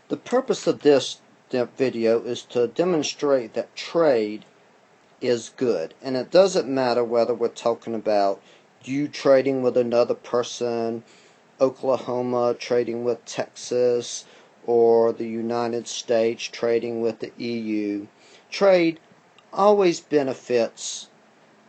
The purpose of this video is to demonstrate that trade is good, and it doesn't matter whether we're talking about you trading with another person, Oklahoma trading with Texas, or the United States trading with the EU. Trade always benefits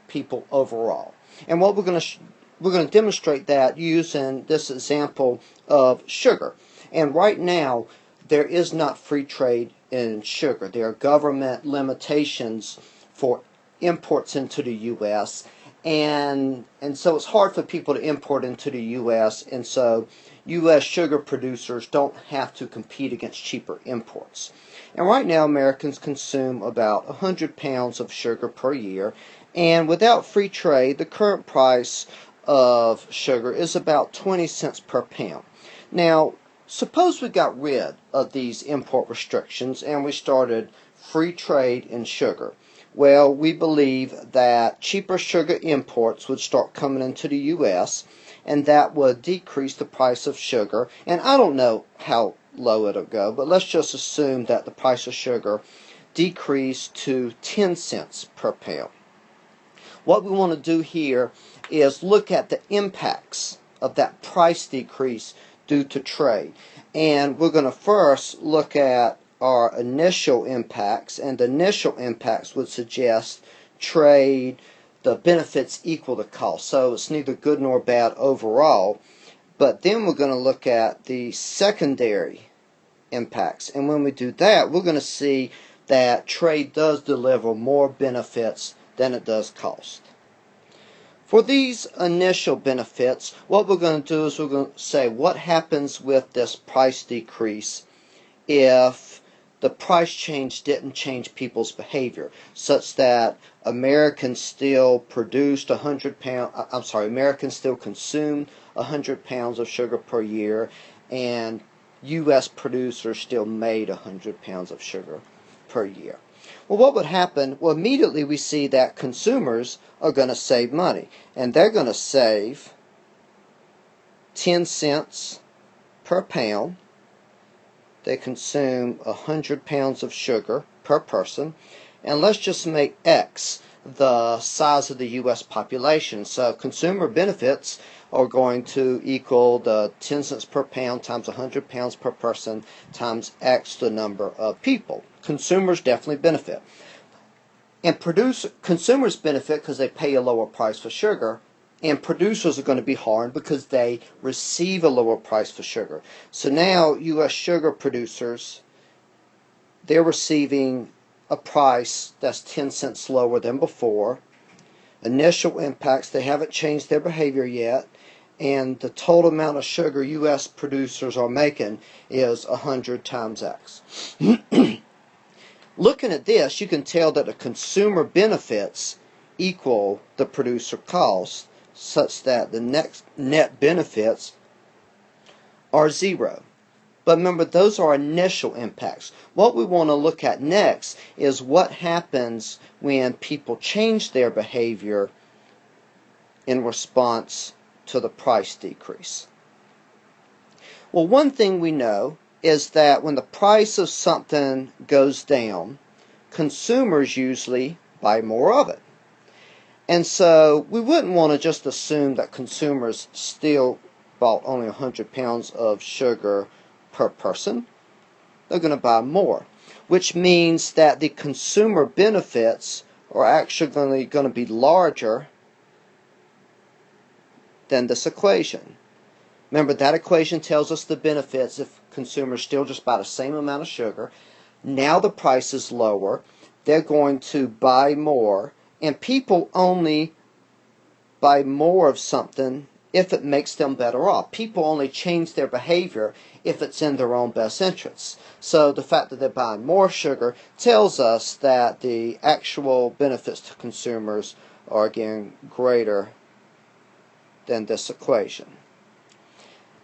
people overall. And what we're going to demonstrate that using this example of sugar. And right now there is not free trade in sugar. There are government limitations for imports into the U.S. and so it's hard for people to import into the U.S. and so U.S. sugar producers don't have to compete against cheaper imports. And right now Americans consume about 100 pounds of sugar per year, and without free trade the current price of sugar is about 20 cents per pound. Now suppose we got rid of these import restrictions and we started free trade in sugar. Well, we believe that cheaper sugar imports would start coming into the U.S. and that would decrease the price of sugar. And I don't know how low it'll go, but let's just assume that the price of sugar decreased to 10 cents per pound. What we want to do here is look at the impacts of that price decrease due to trade. And we're going to first look at our initial impacts, and the initial impacts would suggest trade, the benefits equal the cost. So it's neither good nor bad overall. But then we're going to look at the secondary impacts. And when we do that, we're going to see that trade does deliver more benefits than it does cost. For these initial benefits, what we're going to do is we're going to say what happens with this price decrease if the price change didn't change people's behavior, such that Americans still produced Americans still consumed 100 pounds of sugar per year, and U.S. producers still made 100 pounds of sugar per year. Well, what would happen? Well, immediately we see that consumers are going to save money, and they're going to save 10 cents per pound. They consume 100 pounds of sugar per person, and let's just make X the size of the U.S. population. So consumer benefits are going to equal the 10 cents per pound times 100 pounds per person times X the number of people. Consumers definitely benefit. And consumers benefit because they pay a lower price for sugar, and producers are going to be harmed because they receive a lower price for sugar. So now U.S. sugar producers, they're receiving a price that's 10 cents lower than before. Initial impacts, they haven't changed their behavior yet, and the total amount of sugar U.S. producers are making is 100 times X. Looking at this, you can tell that the consumer benefits equal the producer cost, such that the net benefits are zero. But remember, those are initial impacts. What we want to look at next is what happens when people change their behavior in response to the price decrease. Well, one thing we know is that when the price of something goes down, consumers usually buy more of it. And so we wouldn't want to just assume that consumers still bought only 100 pounds of sugar per person. They're going to buy more, which means that the consumer benefits are actually going to be larger than this equation. Remember, that equation tells us the benefits if consumers still just buy the same amount of sugar. Now the price is lower. They're going to buy more. And people only buy more of something if it makes them better off. People only change their behavior if it's in their own best interests. So the fact that they're buying more sugar tells us that the actual benefits to consumers are again greater than this equation.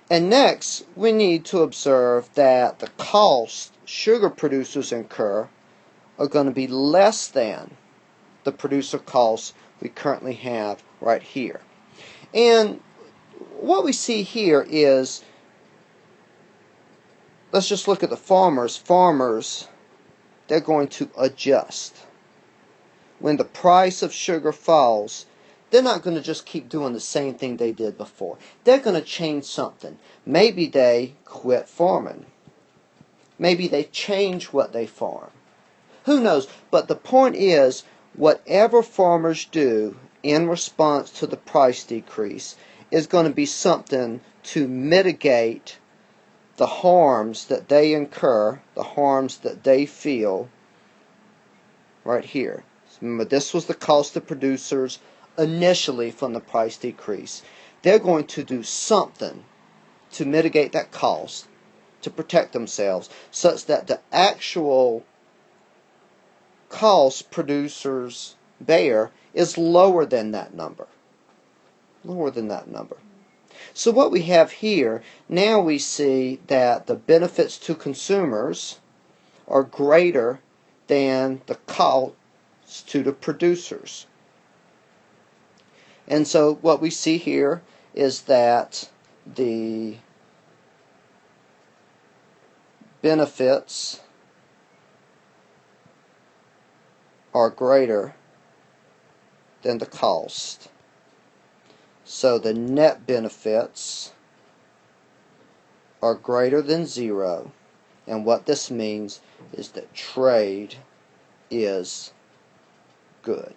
And next, we need to observe that the cost sugar producers incur are going to be less than the producer costs we currently have right here. And what we see here is let's just look at the farmers. Farmers, they're going to adjust. When the price of sugar falls, they're not going to just keep doing the same thing they did before. They're going to change something. Maybe they quit farming. Maybe they change what they farm. Who knows? But the point is, whatever farmers do in response to the price decrease is going to be something to mitigate the harms that they incur, the harms that they feel right here. Remember, this was the cost of producers initially from the price decrease. They're going to do something to mitigate that cost, to protect themselves, such that the actual cost producers bear is lower than that number. Lower than that number. So what we have here, now we see that the benefits to consumers are greater than the costs to the producers. And so what we see here is that the benefits are greater than the cost. So the net benefits are greater than zero, and what this means is that trade is good.